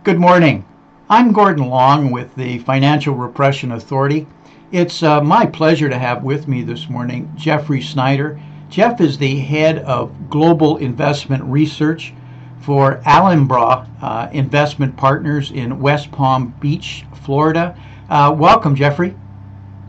Good morning. I'm Gordon Long with the Financial Repression Authority. It's my pleasure to have with me this morning Jeffrey Snider. Jeff is the head of Global Investment Research for Alhambra Investment Partners in West Palm Beach, Florida. Welcome, Jeffrey.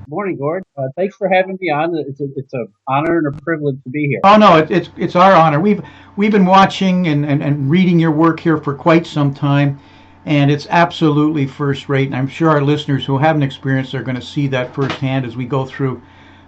Morning, Gord. Thanks for having me on. It's an honor and a privilege to be here. Oh no, it's our honor. We've been watching and reading your work here for quite some time, and it's absolutely first rate. And I'm sure our listeners who haven't experienced are going to see that firsthand as we go through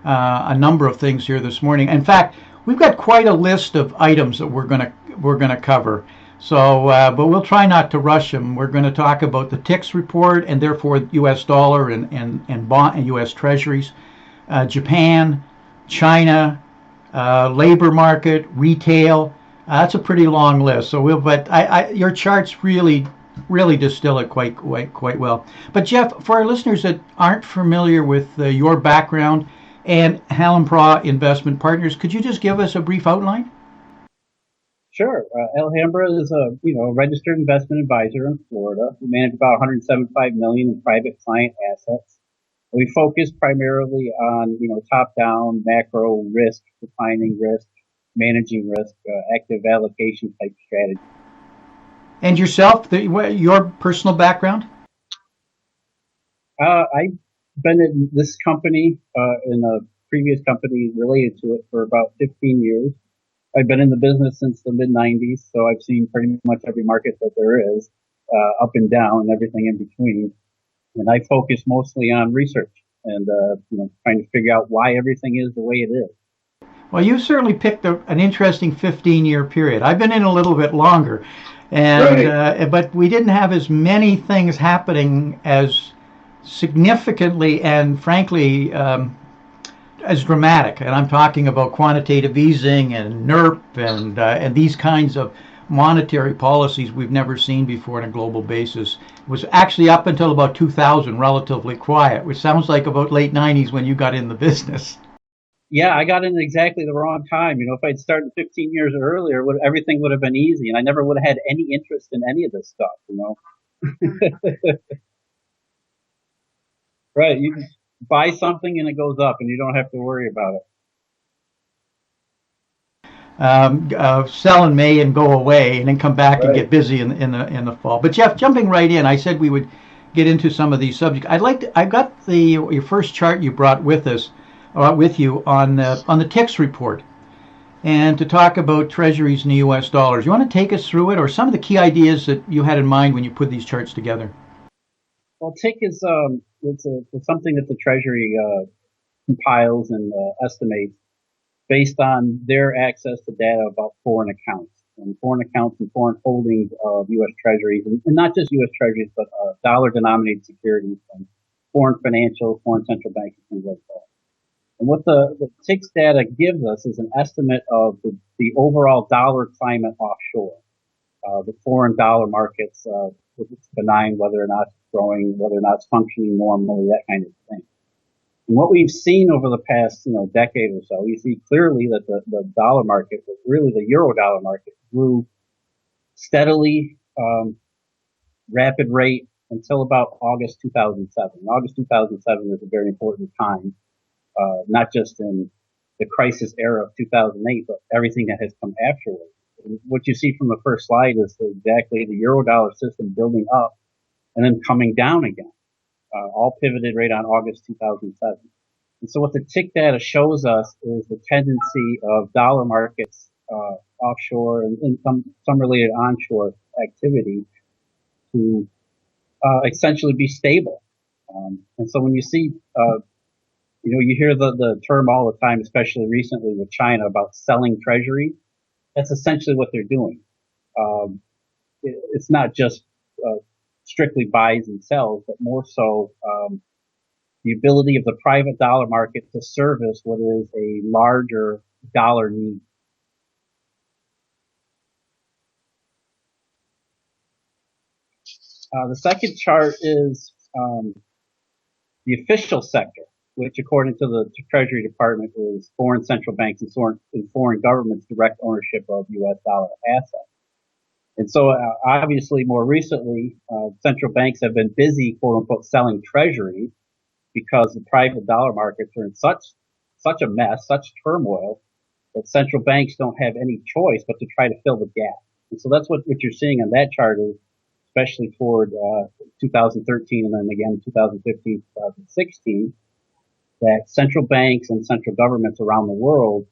a number of things here this morning. In fact, we've got quite a list of items that we're gonna cover. So, but we'll try not to rush them. We're going to talk about the TICS report and therefore U.S. dollar and bond and U.S. Treasuries, Japan, China, labor market, retail. That's a pretty long list. So your charts really distill it quite well. But Jeff, for our listeners that aren't familiar with your background and Hallenpra Investment Partners, could you just give us a brief outline? Sure. Alhambra is a registered investment advisor in Florida. We manage about 175 million in private client assets. We focus primarily on top-down macro risk, defining risk, managing risk, active allocation type strategy. And yourself, your personal background? I've been in this company, in a previous company related to it for about 15 years. I've been in the business since the mid 90s, so I've seen pretty much every market that there is, up and down and everything in between. And I focus mostly on research and, trying to figure out why everything is the way it is. Well, you certainly picked an interesting 15-year period. I've been in a little bit longer, and Right. but we didn't have as many things happening as significantly and frankly as dramatic. And I'm talking about quantitative easing and NERP and these kinds of monetary policies we've never seen before on a global basis. It was actually up until about 2000 relatively quiet, which sounds like about late 90s when you got in the business. Yeah, I got in exactly the wrong time. If I'd started 15 years earlier, everything would have been easy, and I never would have had any interest in any of this stuff. Right. You just buy something and it goes up, and you don't have to worry about it. Sell in May and go away, and then come back and Right. get busy in the fall. But Jeff, jumping right in, I said we would get into some of these subjects. I got your first chart you brought with us, with you on the TICS report, and to talk about treasuries and the U.S. dollars. You want to take us through it, or some of the key ideas that you had in mind when you put these charts together? Well, TIC is it's something that the Treasury compiles and estimates based on their access to data about foreign accounts and foreign holdings of U.S. Treasuries, and not just U.S. Treasuries, but dollar-denominated securities and foreign financial, foreign central banks, and things like that. And what the TICS data gives us is an estimate of the overall dollar climate offshore, the foreign dollar markets, if it's benign, whether or not it's growing, whether or not it's functioning normally, that kind of thing. And what we've seen over the past, decade or so, you see clearly that the dollar market, really the euro dollar market, grew steadily, rapid rate until about August 2007. August 2007 is a very important time, not just in the crisis era of 2008, but everything that has come afterwards. And what you see from the first slide is exactly the euro dollar system building up and then coming down again, all pivoted right on August 2007. And so what the TIC data shows us is the tendency of dollar markets, offshore and some related onshore activity to, essentially be stable. And so when you see, you hear the term all the time, especially recently with China, about selling treasury. That's essentially what they're doing. Um, it's not just uh, strictly buys and sells, but more so the ability of the private dollar market to service what is a larger dollar need. The second chart is the official sector, which according to the Treasury Department is foreign central banks and foreign governments' direct ownership of U.S. dollar assets. And so, obviously, more recently, central banks have been busy, quote unquote, selling treasuries because the private dollar markets are in such a mess, such turmoil that central banks don't have any choice but to try to fill the gap. And so that's what you're seeing on that chart is, especially toward 2013 and then again 2015, 2016, that central banks and central governments around the world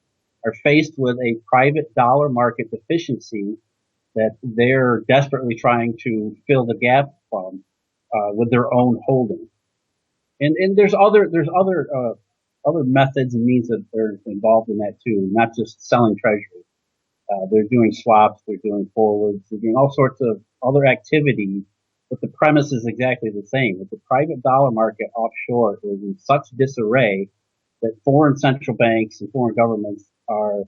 are faced with a private dollar market deficiency that they're desperately trying to fill the gap from with their own holdings. And there's other methods and means that are involved in that too, not just selling treasuries. They're doing swaps, they're doing forwards, they're doing all sorts of other activities, but the premise is exactly the same. That the private dollar market offshore is in such disarray that foreign central banks and foreign governments are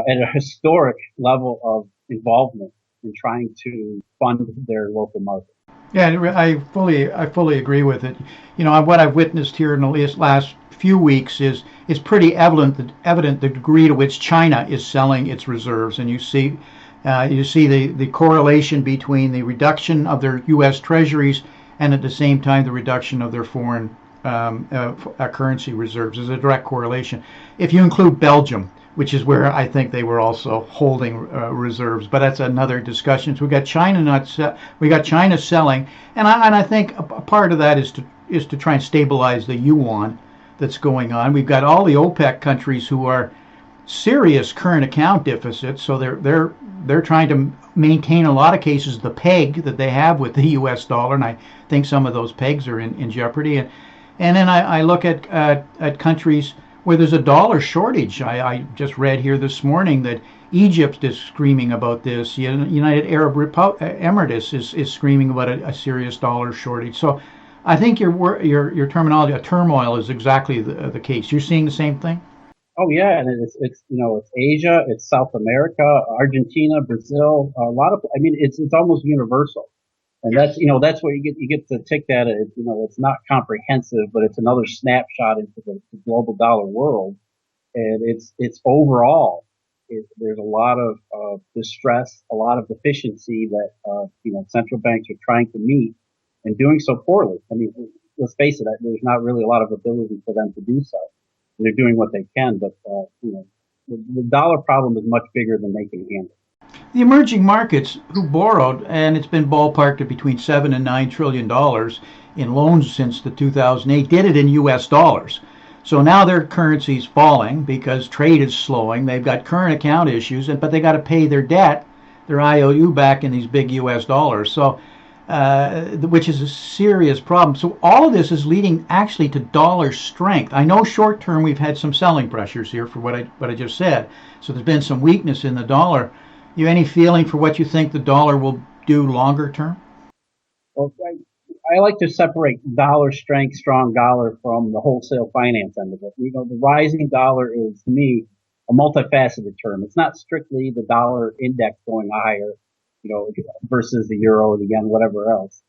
at a historic level of involvement in trying to fund their local market. Yeah, I fully agree with it. What I've witnessed here in the last few weeks is pretty evident the degree to which China is selling its reserves, and you see the correlation between the reduction of their U.S. treasuries and at the same time the reduction of their foreign currency reserves. There's a direct correlation. If you include Belgium, which is where I think they were also holding reserves, but that's another discussion. So we got China selling, and I think a part of that is to try and stabilize the yuan that's going on. We've got all the OPEC countries who are serious current account deficits, so they're trying to maintain, in a lot of cases, the peg that they have with the U.S. dollar, and I think some of those pegs are in jeopardy. And then I look at countries where there's a dollar shortage. I just read here this morning that Egypt is screaming about this. United Arab Emirates is screaming about a serious dollar shortage. So I think your terminology, a turmoil, is exactly the case. You're seeing the same thing? Oh yeah, and it's Asia, it's South America, Argentina, Brazil, a lot of I mean it's almost universal. And that's where you get to take that it's not comprehensive, but it's another snapshot into the global dollar world, and it's overall there's a lot of distress, a lot of deficiency that central banks are trying to meet and doing so poorly. I mean, let's face it, there's not really a lot of ability for them to do so. They're doing what they can, but the dollar problem is much bigger than they can handle. The emerging markets who borrowed, and it's been ballparked at between $7 and $9 trillion in loans since the 2008, did it in U.S. dollars. So now their currency is falling because trade is slowing. They've got current account issues, but they got to pay their debt, their IOU, back in these big U.S. dollars. So, which is a serious problem. So all of this is leading actually to dollar strength. I know short term we've had some selling pressures here for what I just said. So there's been some weakness in the dollar. You any feeling for what you think the dollar will do longer term? Well, I like to separate dollar strength, strong dollar from the wholesale finance end of it. The rising dollar is to me a multifaceted term. It's not strictly the dollar index going higher, versus the euro, the yen, whatever else.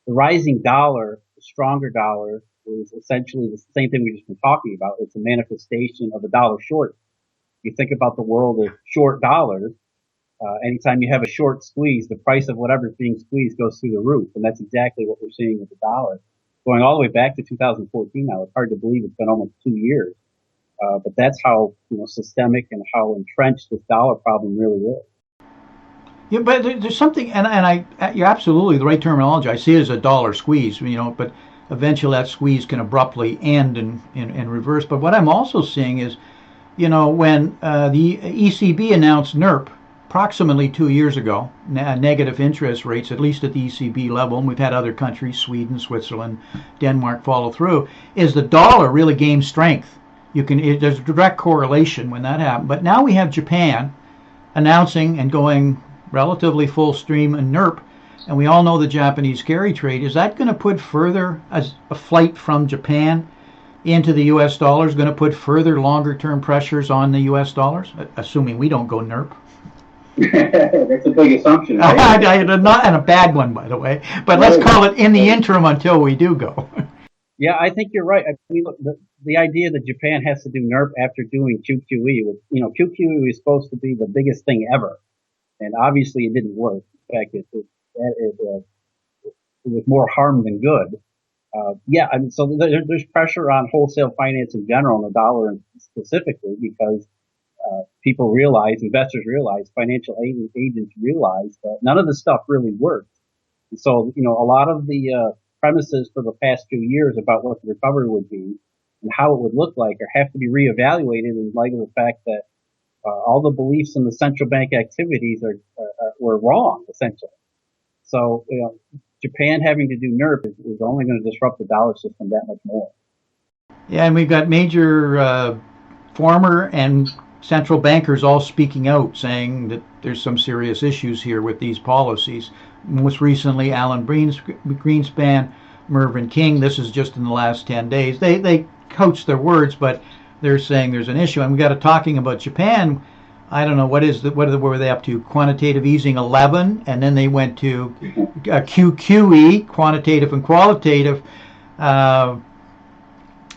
The rising dollar, the stronger dollar, is essentially the same thing we've just been talking about. It's a manifestation of a dollar short. You think about the world of short dollars. Anytime you have a short squeeze, the price of whatever's being squeezed goes through the roof, and that's exactly what we're seeing with the dollar. Going all the way back to 2014 now, it's hard to believe it's been almost 2 years. But that's how systemic and how entrenched this dollar problem really is. Yeah, but there's something, you're absolutely the right terminology. I see it as a dollar squeeze, but eventually that squeeze can abruptly end and reverse. But what I'm also seeing is, when the ECB announced NERP approximately 2 years ago, negative interest rates, at least at the ECB level, and we've had other countries, Sweden, Switzerland, Denmark, follow through, is the dollar really gained strength. There's a direct correlation when that happened. But now we have Japan announcing and going relatively full stream in NERP, and we all know the Japanese carry trade. Is that going to put further, as a flight from Japan into the U.S. dollar is going to put further longer term pressures on the U.S. dollars, assuming we don't go NERP? That's a big assumption, right? Not and a bad one, by the way. But let's call it in the interim until we do go. Yeah, I think you're right. I mean, look, the idea that Japan has to do NERP after doing QQE, QQE is supposed to be the biggest thing ever. and obviously it didn't work. In fact, it was more harm than good. Yeah, I mean, so there's pressure on wholesale finance in general and the dollar specifically because people realize, investors realize, financial agents realize that none of this stuff really works. And so, a lot of the premises for the past few years about what the recovery would be and how it would look like or have to be reevaluated in light of the fact that all the beliefs in the central bank activities were wrong, essentially. So, Japan having to do NERP is only going to disrupt the dollar system that much more. Yeah, and we've got major former and central bankers all speaking out, saying that there's some serious issues here with these policies. Most recently, Alan Greenspan, Mervyn King. This is just in the last 10 days. They couch their words, but they're saying there's an issue. And we got to talking about Japan. I don't know what were they up to? Quantitative easing 11, and then they went to QQE, quantitative and qualitative.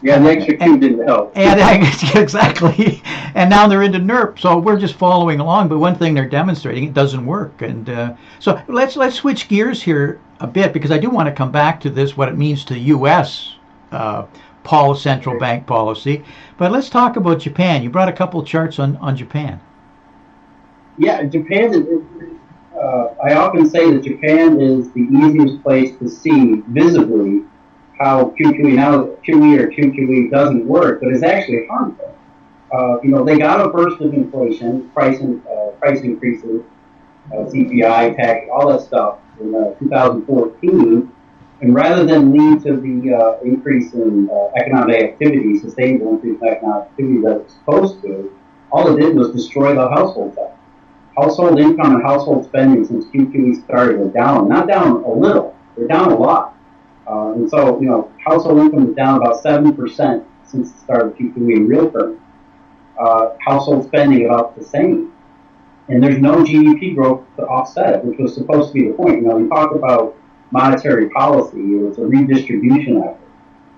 Yeah, the extra Q didn't help. Exactly. And now they're into NERP, so we're just following along. But one thing they're demonstrating, it doesn't work. And so let's switch gears here a bit because I do want to come back to this, what it means to U.S. Central bank policy. But let's talk about Japan. You brought a couple of charts on Japan. Yeah, Japan is. I often say that Japan is the easiest place to see visibly how QE or QQE doesn't work, but it's actually harmful. They got a burst of inflation, price increases, CPI, tax, all that stuff in 2014, and rather than lead to the increase in economic activity, sustainable increase in economic activity that it's supposed to, all it did was destroy the household tax. Household income and household spending since QQE started are down, not down a little, they're down a lot. And so, household income is down about 7% since the start of QQE in real terms. Household spending about the same. And there's no GDP growth to offset it, which was supposed to be the point. We talked about monetary policy. It was a redistribution effort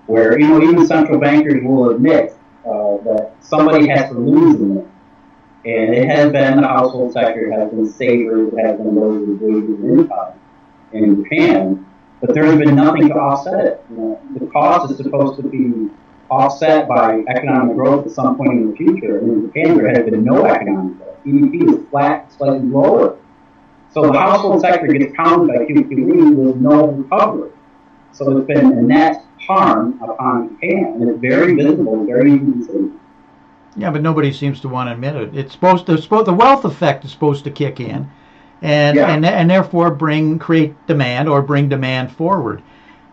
where, even central bankers will admit that somebody has to lose in it. And it has been the household sector, it has been savers, it has been those with wages and income in Japan. But there has been nothing to offset it. The cost is supposed to be offset by economic growth at some point in the future. And in Japan, there has been no economic growth. GDP is flat, slightly lower. So the household sector gets pounded by QQE with no recovery. So it's been a net harm upon Japan, and it's very visible, very easy to see. Yeah, but nobody seems to want to admit it. It's supposed to, the wealth effect is supposed to kick in, and therefore create demand or bring demand forward.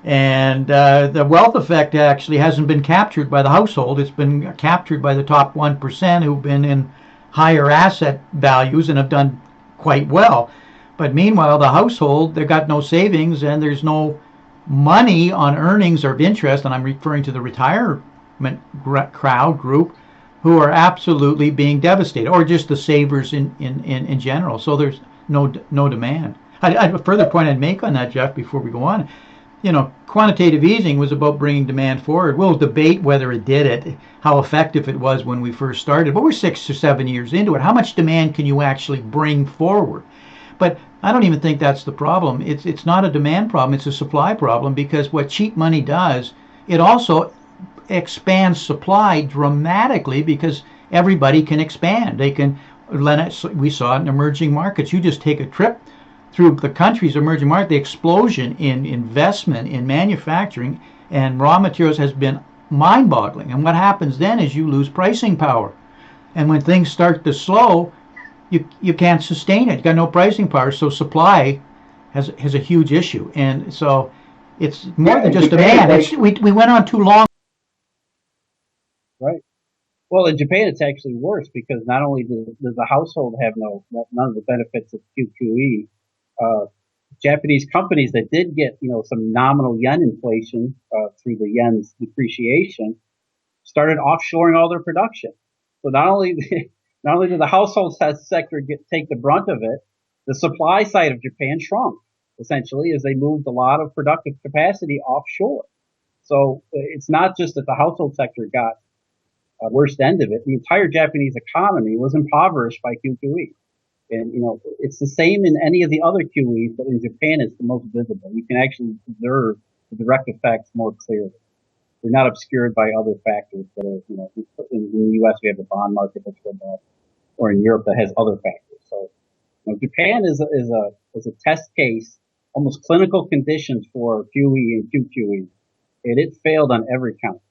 And the wealth effect actually hasn't been captured by the household. It's been captured by the top 1% who've been in higher asset values and have done quite well. But meanwhile, the household, they've got no savings and there's no money on earnings or interest, and I'm referring to the retirement group, who are absolutely being devastated, or just the savers in general. So there's no demand. A further point I'd make on that, Jeff, before we go on, quantitative easing was about bringing demand forward. We'll debate whether it did it, how effective it was when we first started, but we're 6 or 7 years into it. How much demand can you actually bring forward? But I don't even think that's the problem. It's not a demand problem, it's a supply problem, because what cheap money does, it also expands supply dramatically because everybody can expand. They can, we saw it in emerging markets. You just take a trip through the country's emerging market, the explosion in investment in manufacturing and raw materials has been mind-boggling. And what happens then is you lose pricing power. And when things start to slow, you can't sustain it. You got no pricing power, so supply has a huge issue. And so it's more than just demand. We went on too long. Right. Well, in Japan, it's actually worse because not only does the household have none of the benefits of QQE, Japanese companies that did get some nominal yen inflation through the yen's depreciation started offshoring all their production. So not only did the household sector take the brunt of it, the supply side of Japan shrunk essentially as they moved a lot of productive capacity offshore. So it's not just that the household sector got worst end of it. The entire Japanese economy was impoverished by QQE. And, it's the same in any of the other QEs, but in Japan it's the most visible. You can actually observe the direct effects more clearly. They're not obscured by other factors that are, in the U.S. we have a bond market that's robust, or in Europe that has other factors. So, Japan is a test case, almost clinical conditions for QE and QQE, and it failed on every count.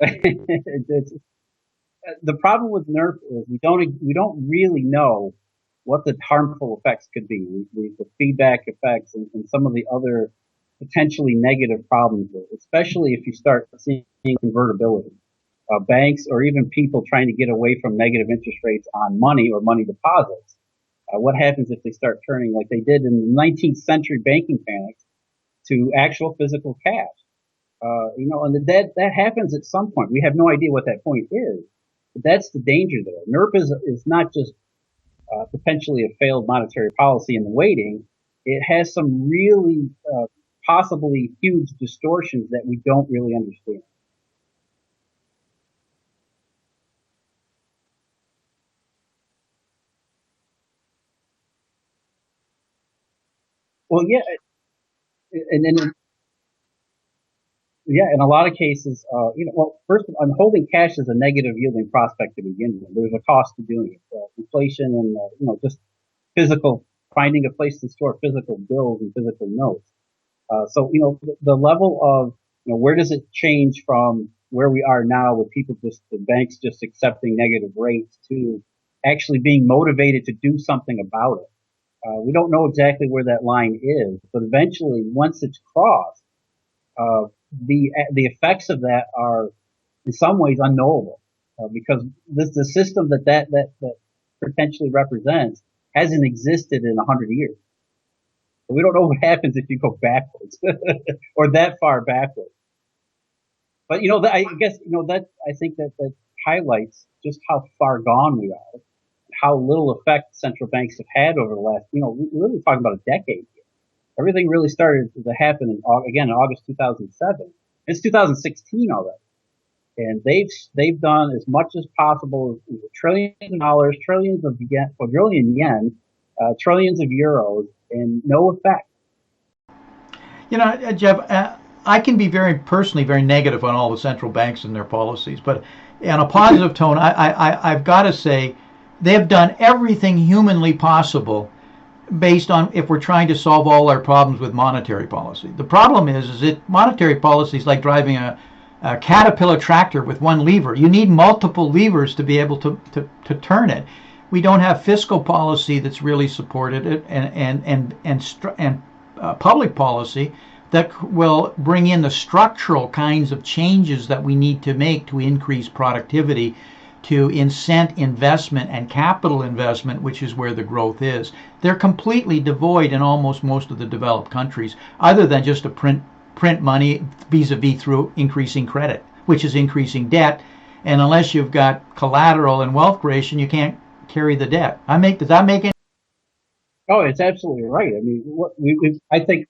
It's, the problem with NERP is we don't really know what the harmful effects could be, the feedback effects, and some of the other potentially negative problems with it, especially if you start seeing convertibility. Banks or even people trying to get away from negative interest rates on money or money deposits. What happens if they start turning like they did in the 19th century banking panics to actual physical cash? And that happens at some point. We have no idea what that point is. But that's the danger there. NERP is not just potentially a failed monetary policy in the waiting. It has some really possibly huge distortions that we don't really understand. Well, yeah, and then yeah, in a lot of cases, well, first, holding cash is a negative yielding prospect to begin with. There's a cost to doing it. Inflation and, just physical, finding a place to store physical bills and physical notes. So, the level of, where does it change from where we are now with the banks just accepting negative rates to actually being motivated to do something about it? We don't know exactly where that line is, but eventually, once it's crossed, uh, the effects of that are in some ways unknowable, because the system that potentially represents hasn't existed in 100 years. So we don't know what happens if you go backwards or that far backwards. But I guess that I think that highlights just how far gone we are, how little effect central banks have had over the last, we're really talking about a decade here. Everything really started to happen in August 2007. It's 2016 already. And they've done as much as possible, trillions of dollars, trillions of yen, quadrillion yen, trillions of euros, and no effect. Jeff, I can be personally very negative on all the central banks and their policies, but on a positive tone, I've got to say they've done everything humanly possible based on if we're trying to solve all our problems with monetary policy. The problem is that monetary policy is like driving a caterpillar tractor with one lever. You need multiple levers to be able to turn it. We don't have fiscal policy that's really supported it, and public policy that will bring in the structural kinds of changes that we need to make to increase productivity, to incent investment and capital investment, which is where the growth is. They're completely devoid in almost most of the developed countries, other than just to print money vis-a-vis through increasing credit, which is increasing debt. And unless you've got collateral and wealth creation, you can't carry the debt. Does that make any? Oh, it's absolutely right. I mean, I think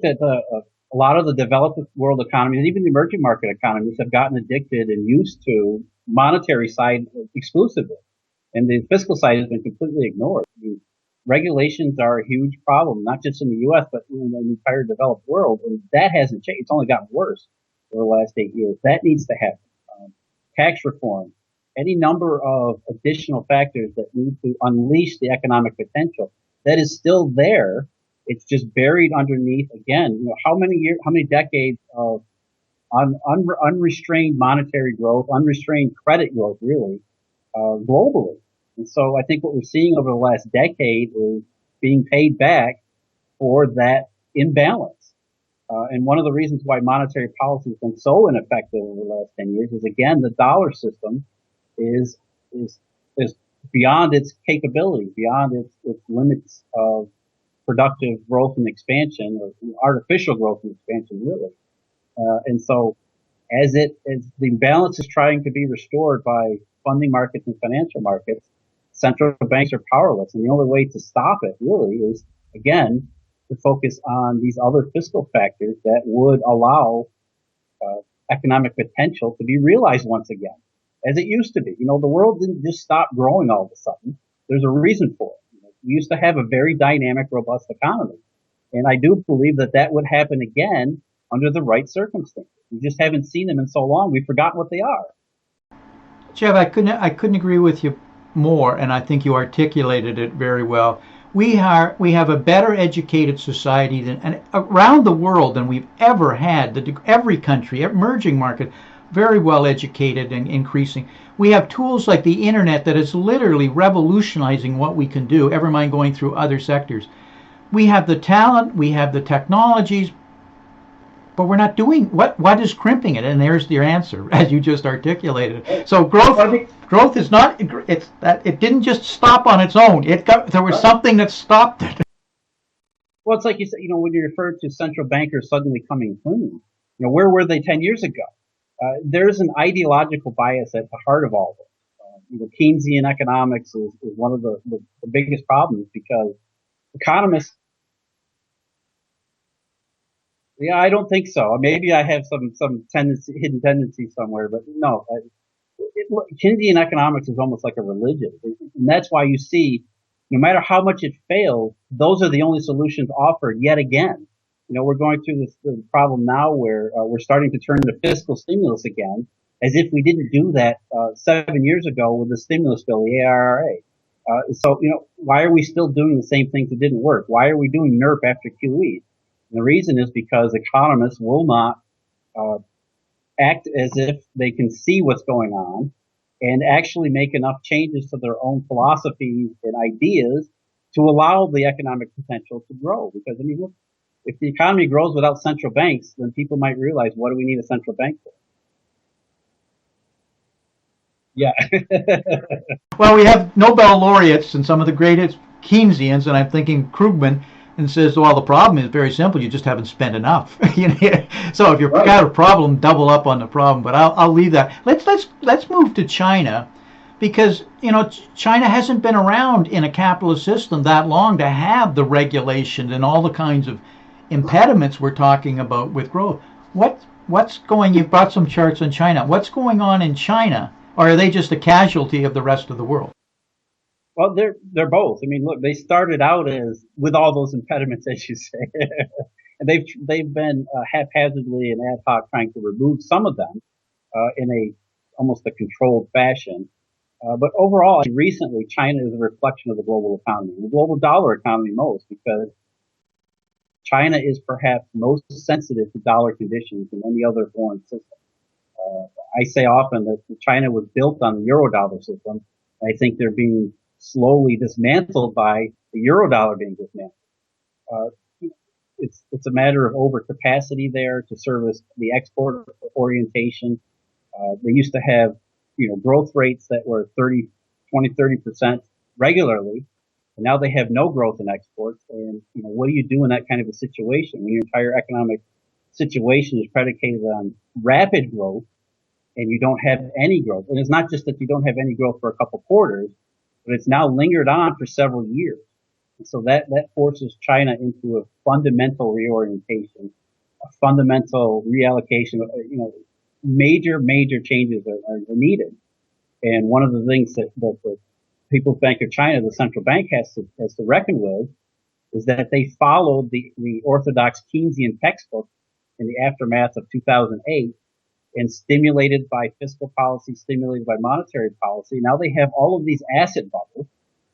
that a lot of the developed world economies, even the emerging market economies, have gotten addicted and used to monetary side exclusively, and the fiscal side has been completely ignored. I mean, regulations are a huge problem, not just in the U.S. but in the entire developed world, and that hasn't changed. It's only gotten worse over the last 8 years. That needs to happen. Tax reform, any number of additional factors that need to unleash the economic potential that is still there. It's just buried underneath. Again, how many decades of unrestrained monetary growth, unrestrained credit growth, really, globally. And so I think what we're seeing over the last decade is being paid back for that imbalance. And one of the reasons why monetary policy has been so ineffective over the last 10 years is, again, the dollar system is beyond its capability, beyond its limits of productive growth and expansion, or artificial growth and expansion, really. And so as the balance is trying to be restored by funding markets and financial markets, central banks are powerless. And the only way to stop it, really, is, again, to focus on these other fiscal factors that would allow economic potential to be realized once again. as it used to be. The world didn't just stop growing all of a sudden. There's a reason for it. We used to have a very dynamic, robust economy. And I do believe that that would happen again under the right circumstances. We just haven't seen them in so long, we've forgotten what they are. Jeff, I couldn't agree with you more, and I think you articulated it very well. We have a better educated society than and around the world than we've ever had. Every country, emerging market, very well educated and increasing. We have tools like the internet that is literally revolutionizing what we can do. Ever mind going through other sectors. We have the talent, we have the technologies, but we're not doing what is crimping it, and there's your answer as you just articulated. So growth is not it's that it didn't just stop on its own. There was something that stopped it. Well, it's like you said, when you refer to central bankers suddenly coming clean, where were they 10 years ago? There's an ideological bias at the heart of all this. Keynesian economics is one of the biggest problems because economists. Yeah, I don't think so. Maybe I have some hidden tendency somewhere, but no. Keynesian economics is almost like a religion, and that's why you see, no matter how much it fails, those are the only solutions offered yet again. We're going through this problem now where we're starting to turn to fiscal stimulus again, as if we didn't do that 7 years ago with the stimulus bill, the ARRA. So, why are we still doing the same things that didn't work? Why are we doing NERP after QE? And the reason is because economists will not act as if they can see what's going on and actually make enough changes to their own philosophies and ideas to allow the economic potential to grow. Because, look, if the economy grows without central banks, then people might realize, what do we need a central bank for? Yeah. Well, we have Nobel laureates and some of the greatest Keynesians, and I'm thinking Krugman, and says, well, the problem is very simple. You just haven't spent enough. So if you've got a problem, double up on the problem. But I'll leave that. Let's move to China, because China hasn't been around in a capitalist system that long to have the regulations and all the kinds of impediments we're talking about with growth. What's going? You've brought some charts on China. What's going on in China, or are they just a casualty of the rest of the world? Well, they're both. Look, they started out as with all those impediments, as you say, and they've been haphazardly and ad hoc trying to remove some of them in almost a controlled fashion. But overall, recently, China is a reflection of the global economy, the global dollar economy most, because China is perhaps most sensitive to dollar conditions than any other foreign system. I say often that China was built on the Eurodollar system. I think they're being slowly dismantled by the Eurodollar being dismantled. It's a matter of overcapacity there to service the export orientation. They used to have, growth rates that were 30% regularly. And now they have no growth in exports. And, what do you do in that kind of a situation when your entire economic situation is predicated on rapid growth and you don't have any growth? And it's not just that you don't have any growth for a couple quarters, but it's now lingered on for several years. And so that forces China into a fundamental reorientation, a fundamental reallocation. Major changes are needed. And one of the things that the People's Bank of China, the central bank, has to reckon with is that they followed the orthodox Keynesian textbook in the aftermath of 2008, and stimulated by fiscal policy, stimulated by monetary policy. Now they have all of these asset bubbles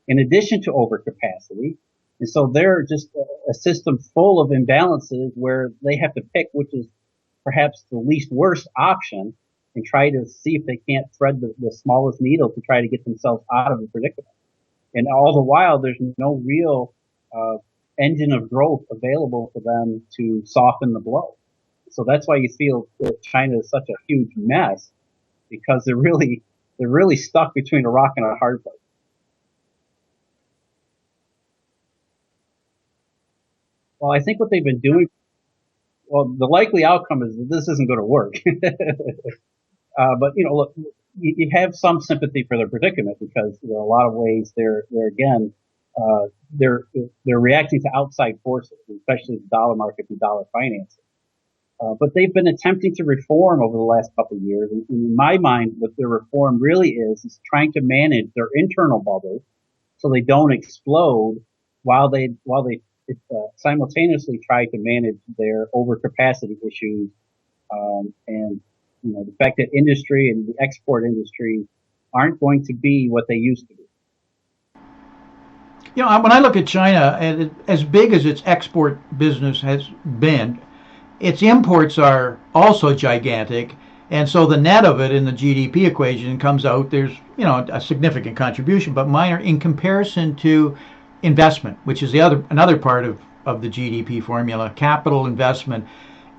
in addition to overcapacity. And so they're just a system full of imbalances where they have to pick which is perhaps the least worst option and try to see if they can't thread the smallest needle to try to get themselves out of the predicament. And all the while, there's no real engine of growth available for them to soften the blow. So that's why you feel that China is such a huge mess, because they're really stuck between a rock and a hard place. Well, I think what they've been doing, the likely outcome is that this isn't going to work. But look, you have some sympathy for their predicament because in a lot of ways they're reacting to outside forces, especially the dollar market and dollar financing. But they've been attempting to reform over the last couple of years. And in my mind, what their reform really is trying to manage their internal bubbles so they don't explode while they simultaneously try to manage their overcapacity issues, and the fact that industry and the export industry aren't going to be what they used to be. When I look at China, and as big as its export business has been, its imports are also gigantic, and so the net of it in the GDP equation comes out. There's a significant contribution, but minor in comparison to investment, which is another part of the GDP formula, capital investment,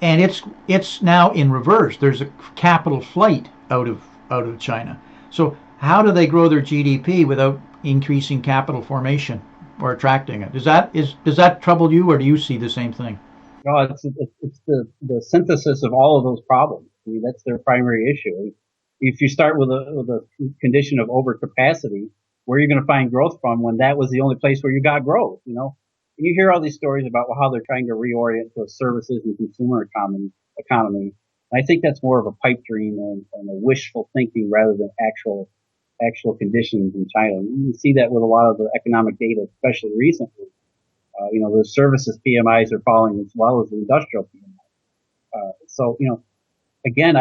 and it's now in reverse. There's a capital flight out of China. So how do they grow their GDP without increasing capital formation or attracting it? Does that trouble you, or do you see the same thing? No, it's the synthesis of all of those problems. I mean, that's their primary issue. If you start with a condition of overcapacity, where are you going to find growth from when that was the only place where you got growth? And you hear all these stories about how they're trying to reorient to a services and consumer economy. And I think that's more of a pipe dream and a wishful thinking rather than actual conditions in China. And you see that with a lot of the economic data, especially recently. The services PMIs are falling as well as the industrial PMI. Again,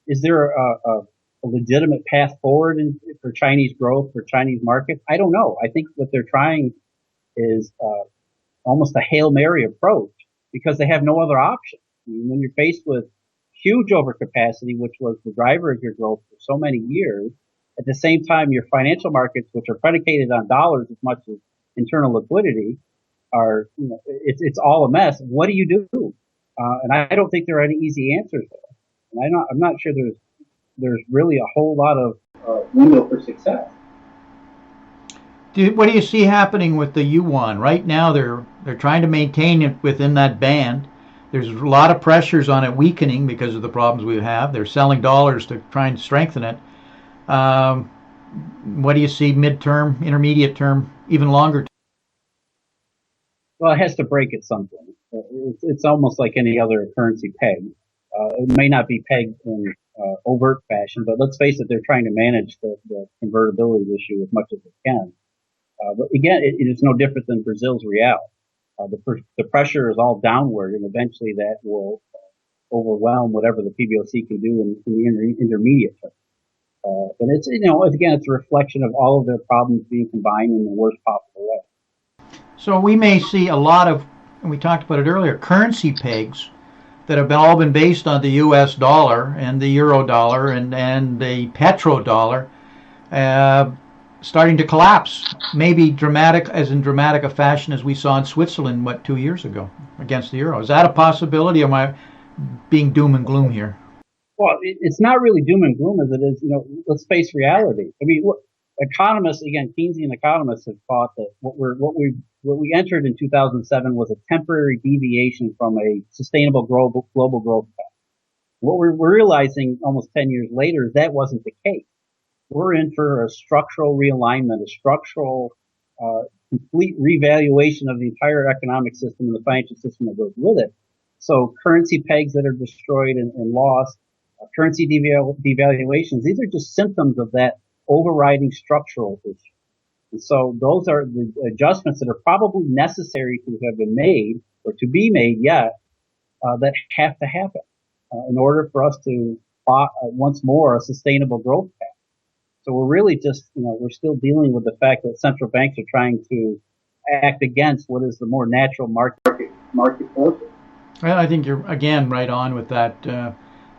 is there a legitimate path forward for Chinese growth, for Chinese markets? I don't know. I think what they're trying is almost a Hail Mary approach because they have no other option. I mean, when you're faced with huge overcapacity, which was the driver of your growth for so many years, at the same time, your financial markets, which are predicated on dollars as much as internal liquidity, are, it's all a mess. What do you do? And I don't think there are any easy answers there. And I'm not sure there's really a whole lot of window for success. What do you see happening with the yuan right now? They're trying to maintain it within that band. There's a lot of pressures on it weakening because of the problems we have. They're selling dollars to try and strengthen it. What do you see midterm, intermediate term, even longer term? Well, it has to break at some point. It's almost like any other currency peg. It may not be pegged in overt fashion, but let's face it, they're trying to manage the convertibility issue as much as they can. But again, it is no different than Brazil's real. The pressure is all downward, and eventually that will overwhelm whatever the PBOC can do in the intermediate term. And it's it's a reflection of all of their problems being combined in the worst possible way. So we may see a lot of, and we talked about it earlier, currency pegs that have all been based on the U.S. dollar and the euro dollar and the petrodollar starting to collapse, maybe dramatic a fashion as we saw in Switzerland, 2 years ago against the euro. Is that a possibility, or am I being doom and gloom here? Well, it's not really doom and gloom as it is, let's face reality. I mean, economists, again, Keynesian economists have thought that what we entered in 2007 was a temporary deviation from a sustainable global growth path. What we're realizing almost 10 years later is that wasn't the case. We're in for a structural realignment, a structural, complete revaluation of the entire economic system and the financial system that goes with it. So currency pegs that are destroyed and lost, currency devaluations, these are just symptoms of that overriding structural issue. And so those are the adjustments that are probably necessary to have been made or to be made yet, that have to happen in order for us to once more a sustainable growth path. So we're really just, we're still dealing with the fact that central banks are trying to act against what is the more natural market forces. Well, I think you're again right on with that,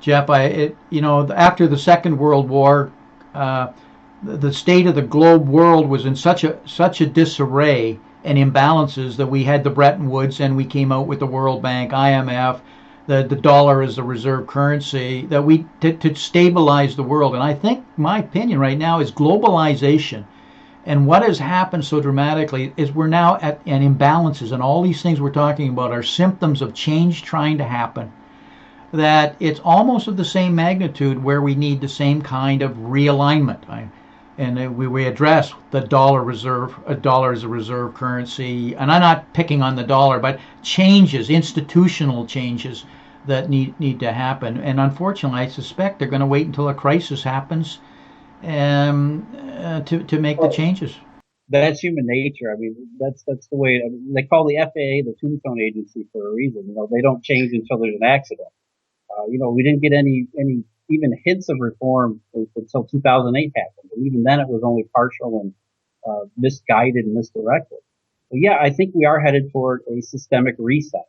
Jeff. After the Second World War, the state of the globe world was in such a disarray and imbalances that we had the Bretton Woods and we came out with the World Bank, IMF, the dollar as the reserve currency that to stabilize the world. And I think my opinion right now is globalization. And what has happened so dramatically is we're now at imbalances, and all these things we're talking about are symptoms of change trying to happen. That it's almost of the same magnitude where we need the same kind of realignment. And we address the dollar reserve, a dollar as a reserve currency. And I'm not picking on the dollar, but changes, institutional changes that need to happen. And unfortunately, I suspect they're going to wait until a crisis happens to make the changes. That's human nature. I mean, that's the way. I mean, they call the FAA the tombstone agency for a reason. They don't change until there's an accident. We didn't get any even hints of reform until 2008 happened. And even then, it was only partial and misguided and misdirected. But yeah, I think we are headed toward a systemic reset.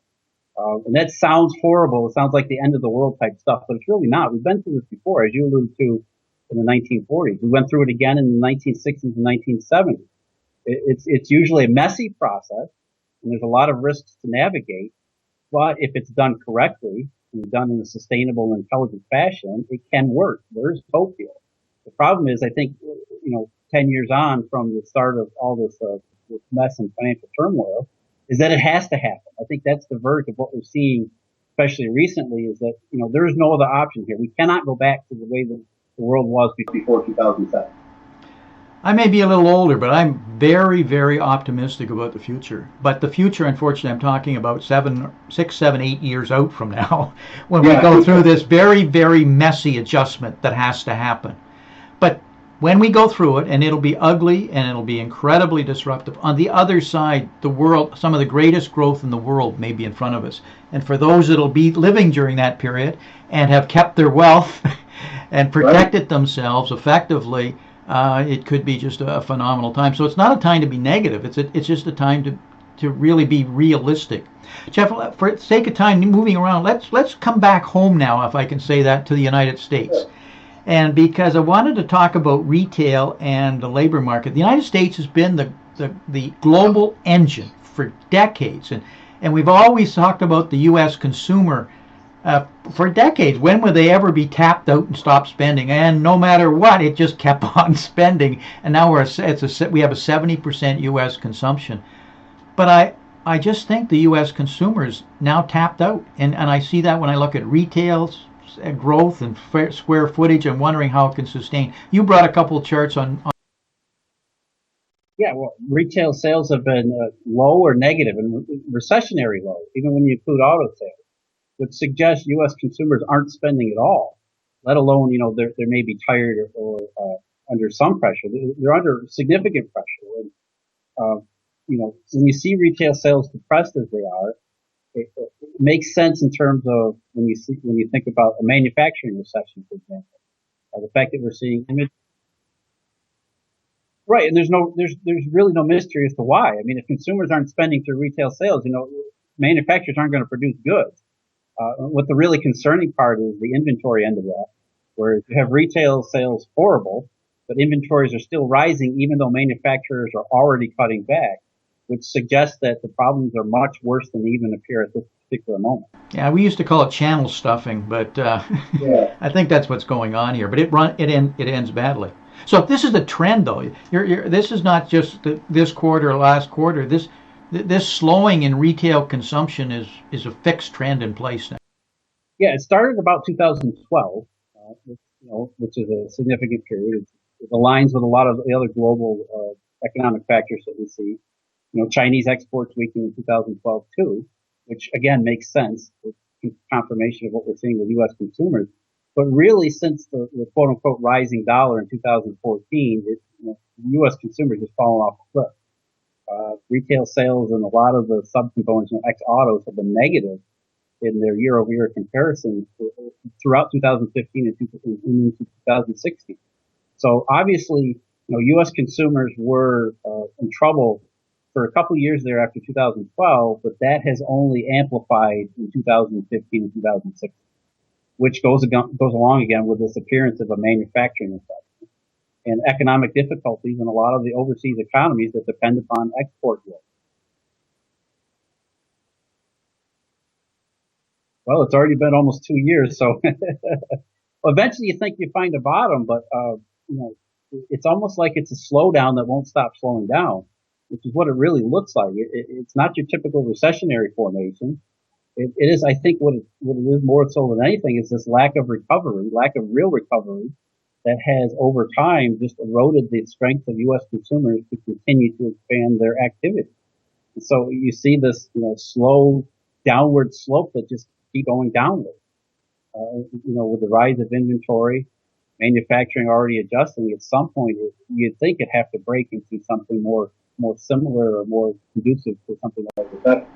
And that sounds horrible. It sounds like the end of the world type stuff, but it's really not. We've been through this before, as you alluded to in the 1940s. We went through it again in the 1960s and 1970s. It's usually a messy process, and there's a lot of risks to navigate. But if it's done correctly and done in a sustainable and intelligent fashion, it can work. There's hope here. The problem is, I think, 10 years on from the start of all this mess and financial turmoil, is that it has to happen. I think that's the verge of what we're seeing, especially recently, is that, there is no other option here. We cannot go back to the way the world was before 2007. I may be a little older, but I'm very, very optimistic about the future. But the future, unfortunately, I'm talking about 6, 7, 8 years out from now, when we go through this very, very messy adjustment that has to happen. But when we go through it, and it'll be ugly and it'll be incredibly disruptive, on the other side, the world, some of the greatest growth in the world may be in front of us. And for those that'll be living during that period and have kept their wealth and protected themselves effectively, it could be just a phenomenal time. So it's not a time to be negative. It's just a time to really be realistic. Jeff, for the sake of time, moving around, let's come back home now, if I can say that, to the United States. And because I wanted to talk about retail and the labor market. The United States has been the global engine for decades, and we've always talked about the U.S. consumer for decades. When would they ever be tapped out and stop spending? And no matter what, it just kept on spending. And now we have a 70% U.S. consumption. But I just think the U.S. consumer is now tapped out, and I see that when I look at retail growth and square footage. I'm wondering how it can sustain. You brought a couple of charts on. Yeah, well, retail sales have been low or negative and recessionary low, even when you include auto sales, which suggests U.S. consumers aren't spending at all, let alone, they may be tired or under some pressure. They're under significant pressure. And, when you see retail sales depressed as they are, it makes sense in terms of when you think about a manufacturing recession, for example, the fact that we're seeing right, and there's really no mystery as to why. I mean, if consumers aren't spending through retail sales, manufacturers aren't going to produce goods. What the really concerning part is the inventory end of that, where you have retail sales horrible, but inventories are still rising even though manufacturers are already cutting back, which suggests that the problems are much worse than they even appear at this particular moment. Yeah, we used to call it channel stuffing, but I think that's what's going on here. But it ends badly. So this is the trend, though. This is not just this quarter or last quarter. This slowing in retail consumption is a fixed trend in place now. Yeah, it started about 2012, which is a significant period. It aligns with a lot of the other global economic factors that we see. Chinese exports weakening in 2012 too, which again makes sense. It's confirmation of what we're seeing with U.S. consumers. But really, since the quote unquote rising dollar in 2014, U.S. consumers has fallen off a cliff. Retail sales and a lot of the subcomponents, ex-autos, have been negative in their year-over-year comparisons throughout 2015 and into 2016. So obviously, U.S. consumers were in trouble for a couple of years there after 2012, but that has only amplified in 2015 and 2016, which goes along again with this appearance of a manufacturing recession and economic difficulties in a lot of the overseas economies that depend upon export growth. Well, it's already been almost 2 years, so eventually you think you find a bottom, but it's almost like it's a slowdown that won't stop slowing down, which is what it really looks like. It's not your typical recessionary formation. It is, I think, what it is more so than anything is this lack of real recovery that has over time just eroded the strength of U.S. consumers to continue to expand their activity. And so you see this, slow downward slope that just keep going downward. With the rise of inventory, manufacturing already adjusting, at some point you'd think it'd have to break and see something more similar or more conducive to something like that.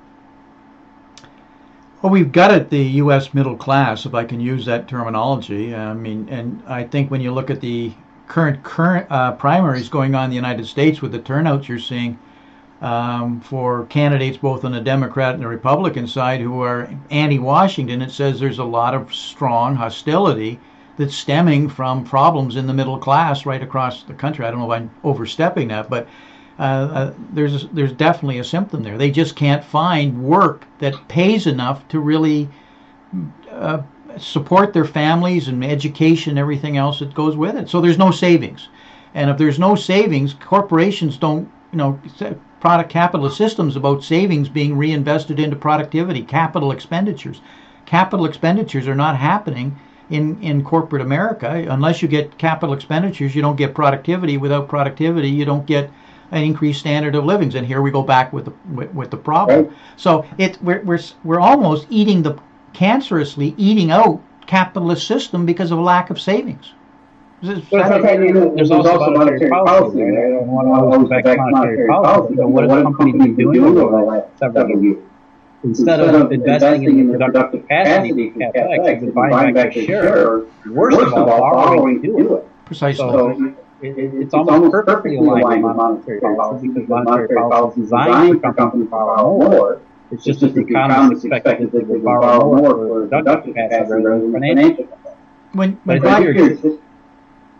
Well, we've got it, the U.S. middle class, if I can use that terminology. I mean, and I think when you look at the current primaries going on in the United States with the turnouts you're seeing for candidates both on the Democrat and the Republican side who are anti-Washington, it says there's a lot of strong hostility that's stemming from problems in the middle class right across the country. I don't know if I'm overstepping that, but there's definitely a symptom there. They just can't find work that pays enough to really support their families and education and everything else that goes with it. So there's no savings. And if there's no savings, corporations don't, product capitalist systems about savings being reinvested into productivity, capital expenditures. Capital expenditures are not happening in corporate America. Unless you get capital expenditures, you don't get productivity. Without productivity, you don't get an increased standard of living. And here we go back with the problem. Right. So we're almost cancerously eating out capitalist system because of a lack of savings. There's also monetary policy. Right? I want to always back to monetary policy. What have companies been doing over the last several years? Instead of investing in the productive capacity, CapEx, they've been buying back their shares. Worst of all, borrowing to do it. Precisely. So it's almost perfectly aligned with monetary policy because monetary policy is designed for companies to borrow more. It's just that the economy is expected to borrow more for productive capacity rather than financial capacity.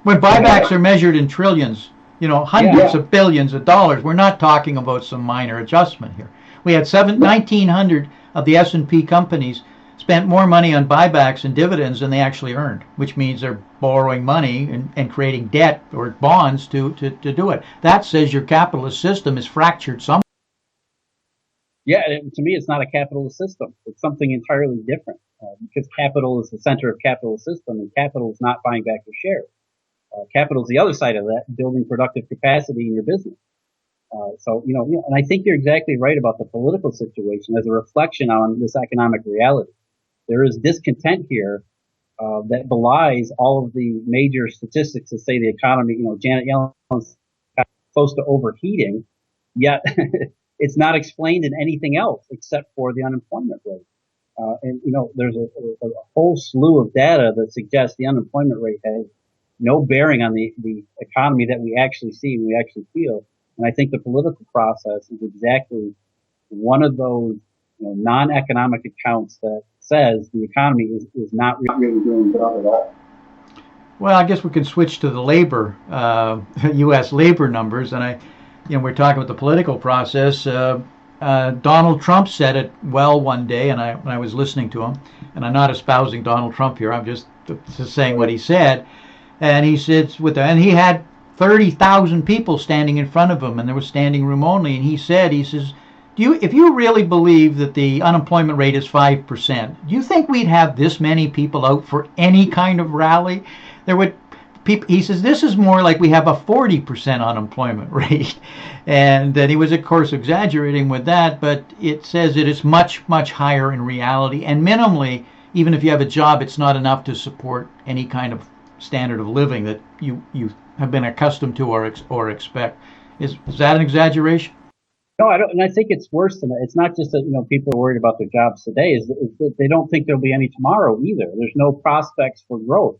When buybacks are measured in trillions, hundreds of billions of dollars, we're not talking about some minor adjustment here. We had 1,900 of the S&P companies spent more money on buybacks and dividends than they actually earned, which means they're borrowing money and creating debt or bonds to do it. That says your capitalist system is fractured somewhere. Yeah, to me, it's not a capitalist system. It's something entirely different because capital is the center of capitalist system, and capital is not buying back your shares. Capital is the other side of that, building productive capacity in your business. And I think you're exactly right about the political situation as a reflection on this economic reality. There is discontent here that belies all of the major statistics that say the economy, Janet Yellen's close to overheating, yet it's not explained in anything else except for the unemployment rate. There's a whole slew of data that suggests the unemployment rate has no bearing on the economy that we actually see and we actually feel. And I think the political process is exactly one of those non-economic accounts that says the economy is not really doing well at all. Well, I guess we can switch to the labor, U.S. labor numbers. And we're talking about the political process. Donald Trump said it well one day, and when I was listening to him, and I'm not espousing Donald Trump here, I'm just saying what he said. And he said and he had 30,000 people standing in front of him, and there was standing room only. And he says, if you really believe that the unemployment rate is 5%, do you think we'd have this many people out for any kind of rally? He says this is more like we have a 40% unemployment rate. And he was, of course, exaggerating with that, but it says it is much, much higher in reality. And minimally, even if you have a job, it's not enough to support any kind of standard of living that you have been accustomed to or expect. Is that an exaggeration? No, I don't, and I think it's worse than that. It's not just that people are worried about their jobs today; is that they don't think there'll be any tomorrow either. There's no prospects for growth.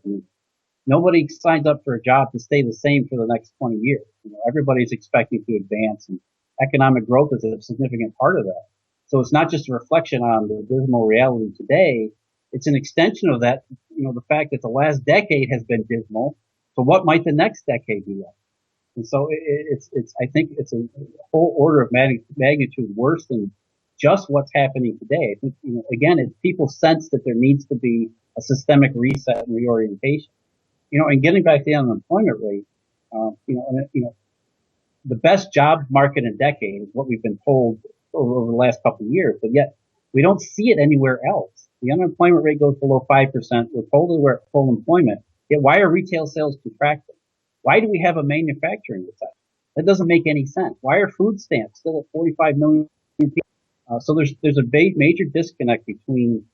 Nobody signs up for a job to stay the same for the next 20 years. Everybody's expecting to advance, and economic growth is a significant part of that. So it's not just a reflection on the dismal reality today. It's an extension of that. The fact that the last decade has been dismal. So what might the next decade be like? And so I think it's a whole order of magnitude worse than just what's happening today. I think, again, people sense that there needs to be a systemic reset and reorientation. And getting back to the unemployment rate, the best job market in a decade is what we've been told over the last couple of years, but yet we don't see it anywhere else. The unemployment rate goes below 5%. We're totally we're at full employment. Yet why are retail sales contracting? Why do we have a manufacturing recession? That doesn't make any sense. Why are food stamps still at 45 million people? So there's a major disconnect between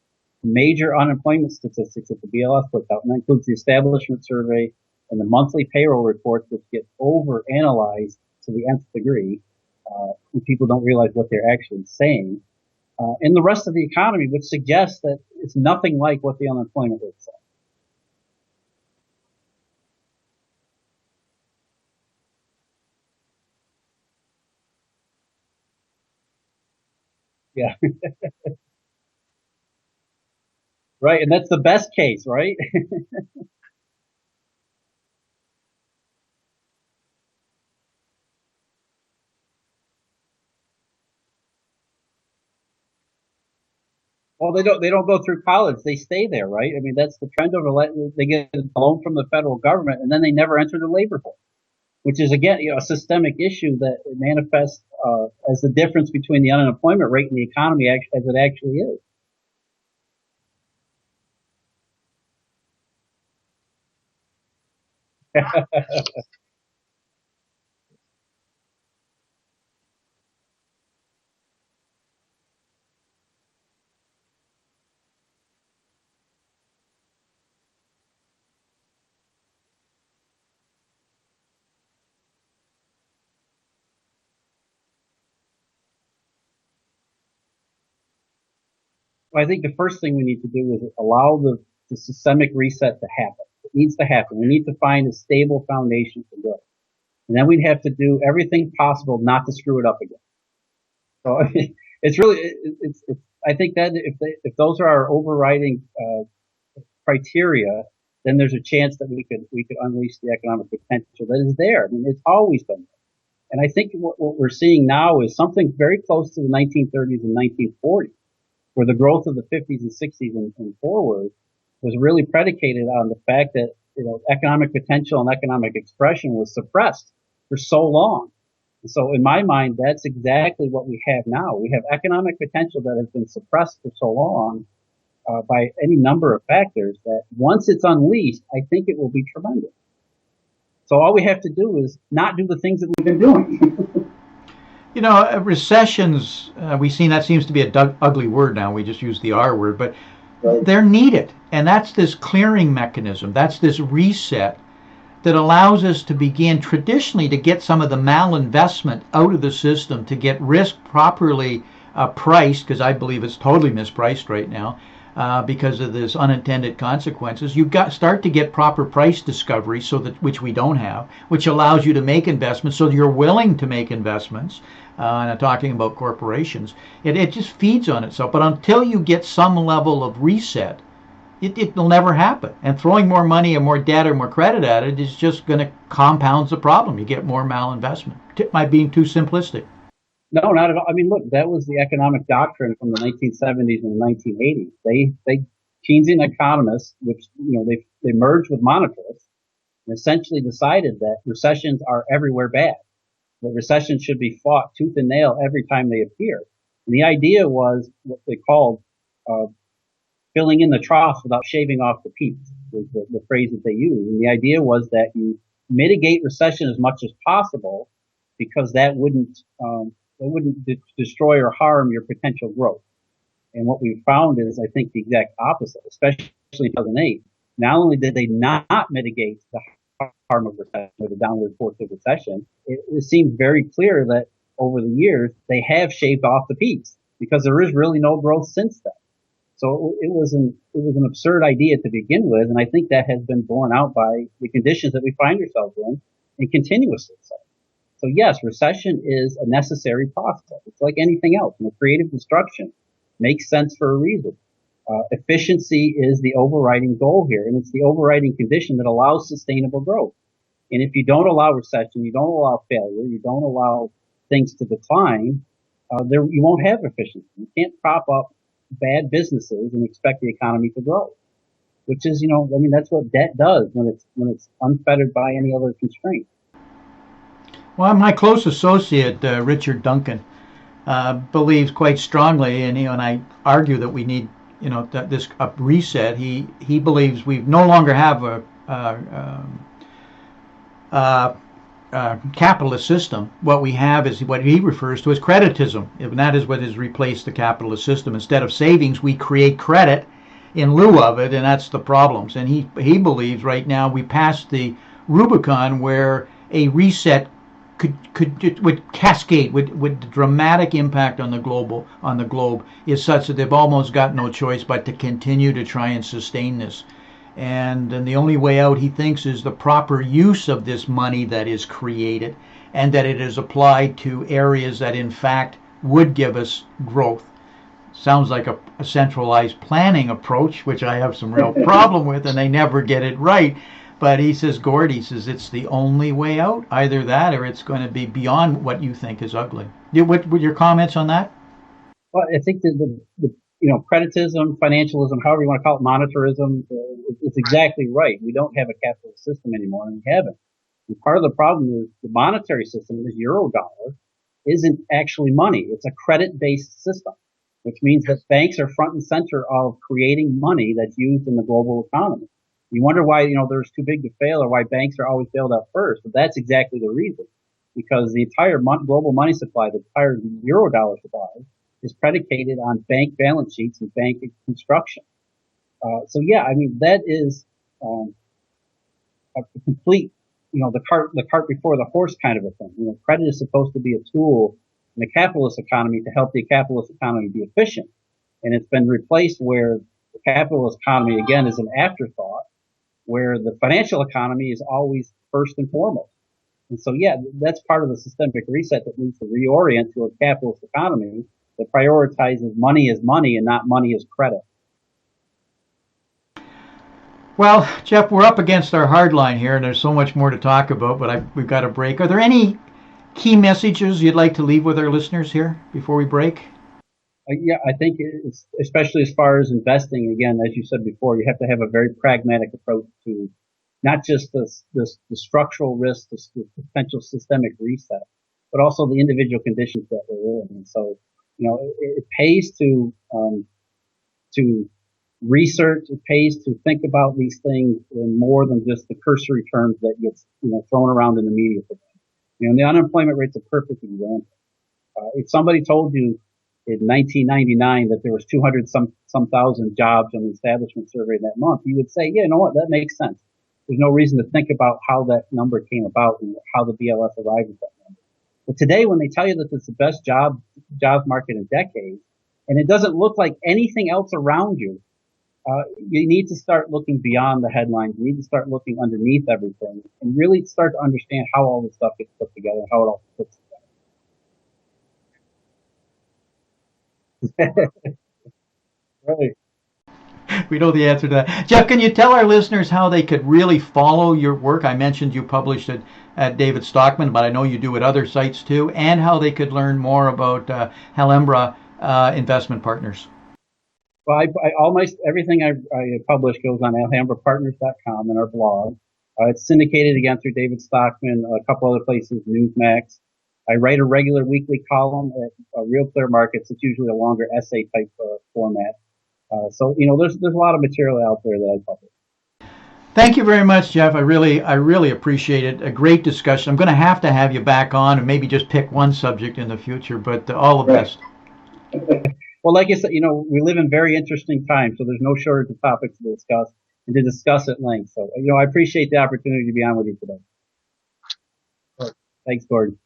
major unemployment statistics that the BLS puts out, and that includes the establishment survey and the monthly payroll reports, which get over-analyzed to the nth degree, and people don't realize what they're actually saying, and the rest of the economy, which suggests that it's nothing like what the unemployment rate says. Yeah. Right, and that's the best case, right? Well, they don't go through college. They stay there, right? I mean, that's the trend of they get a loan from the federal government and then they never enter the labor force, which is again, a systemic issue that manifests as the difference between the unemployment rate and the economy as it actually is. Well, I think the first thing we need to do is allow the systemic reset to happen. It needs to happen. We need to find a stable foundation for growth. And then we'd have to do everything possible not to screw it up again. So it's really, I think that if those are our overriding, criteria, then there's a chance that we could unleash the economic potential that is there. I mean, it's always been there. And I think what we're seeing now is something very close to the 1930s and 1940s, where the growth of the 50s and 60s and forward was really predicated on the fact that, economic potential and economic expression was suppressed for so long. And so in my mind, that's exactly what we have now. We have economic potential that has been suppressed for so long, by any number of factors, that once it's unleashed, I think it will be tremendous. So all we have to do is not do the things that we've been doing. Recessions, we've seen that seems to be a ugly word now. We just use the R word, but Right. they're needed. And that's this clearing mechanism. That's this reset that allows us to begin traditionally to get some of the malinvestment out of the system, to get risk properly priced, because I believe it's totally mispriced right now. Because of this unintended consequences, you've got start to get proper price discovery, so that which we don't have, which allows you to make investments, so that you're willing to make investments. And I'm talking about corporations. It just feeds on itself. But until you get some level of reset, it will never happen. And throwing more money and more debt or more credit at it is just going to compound the problem. You get more malinvestment. Am I being too simplistic? No, not at all. I mean, look, that was the economic doctrine from the 1970s and the 1980s. They Keynesian economists, which, they merged with monetarists, and essentially decided that recessions are everywhere bad. That recessions should be fought tooth and nail every time they appear. And the idea was what they called, filling in the troughs without shaving off the peaks, was the phrase that they used. And the idea was that you mitigate recession as much as possible, because that wouldn't destroy or harm your potential growth. And what we found is, I think, the exact opposite, especially in 2008. Not only did they not mitigate the harm of recession or the downward force of recession, it seems very clear that over the years they have shaved off the peaks, because there is really no growth since then. So it was an absurd idea to begin with, and I think that has been borne out by the conditions that we find ourselves in, and continuously so. So yes, recession is a necessary process. It's like anything else. Creative destruction makes sense for a reason. Efficiency is the overriding goal here, and it's the overriding condition that allows sustainable growth. And if you don't allow recession, you don't allow failure, you don't allow things to decline, you won't have efficiency. You can't prop up bad businesses and expect the economy to grow. Which is, that's what debt does when it's unfettered by any other constraint. Well, my close associate, Richard Duncan, believes quite strongly, and I argue that we need, this reset. He believes we no longer have a capitalist system. What we have is what he refers to as creditism, and that is what has replaced the capitalist system. Instead of savings, we create credit, in lieu of it, and that's the problems. And he believes right now we passed the Rubicon where a reset would cascade with the dramatic impact on the globe is such that they've almost got no choice but to continue to try and sustain this. And the only way out, he thinks, is the proper use of this money that is created, and that it is applied to areas that in fact would give us growth. Sounds like a centralized planning approach, which I have some real problem with, and they never get it right. But he says, Gord, he says it's the only way out. Either that, or it's going to be beyond what you think is ugly. What your comments on that? Well, I think the creditism, financialism, however you want to call it, monetarism, it's exactly right. We don't have a capitalist system anymore, and we haven't. And part of the problem is the monetary system, the euro dollar, isn't actually money. It's a credit-based system, which means that banks are front and center of creating money that's used in the global economy. You wonder why, there's too big to fail, or why banks are always bailed out first. But that's exactly the reason. Because the entire global money supply, the entire euro dollar supply, is predicated on bank balance sheets and bank construction. So yeah, I mean, that is a complete, the cart before the horse kind of a thing. Credit is supposed to be a tool in the capitalist economy to help the capitalist economy be efficient. And it's been replaced where the capitalist economy, again, is an afterthought, where the financial economy is always first and foremost. And so, yeah, that's part of the systemic reset that needs to reorient to a capitalist economy that prioritizes money as money and not money as credit. Well, Jeff, we're up against our hard line here, and there's so much more to talk about, but we've got to break. Are there any key messages you'd like to leave with our listeners here before we break? Yeah, I think especially as far as investing, again, as you said before, you have to have a very pragmatic approach to not just the structural risk, the potential systemic reset, but also the individual conditions that we're in. And so, it pays to research. It pays to think about these things in more than just the cursory terms that gets, thrown around in the media today. And the unemployment rate's a perfect example. If somebody told you in 1999 that there was 200 some thousand jobs on the establishment survey that month, you would say, yeah, you know what, that makes sense. There's no reason to think about how that number came about and how the BLS arrived at that number. But today, when they tell you that it's the best jobs market in decades, and it doesn't look like anything else around you, you need to start looking beyond the headlines. You need to start looking underneath everything and really start to understand how all this stuff gets put together and how it all fits together. Right. We know the answer to that. Jeff, can you tell our listeners how they could really follow your work? I mentioned you published it at David Stockman, but I know you do at other sites too, and how they could learn more about Alhambra Investment Partners. Well, everything I publish goes on alhambrapartners.com and our blog. It's syndicated again through David Stockman, a couple other places, Newsmax. I write a regular weekly column at Real Clear Markets. It's usually a longer essay type format. So there's a lot of material out there that I publish. Thank you very much, Jeff. I really appreciate it. A great discussion. I'm going to have you back on and maybe just pick one subject in the future, but all the best. Well, like I said, we live in very interesting times, so there's no shortage of topics to discuss and to discuss at length. So, I appreciate the opportunity to be on with you today. Thanks, Gordon.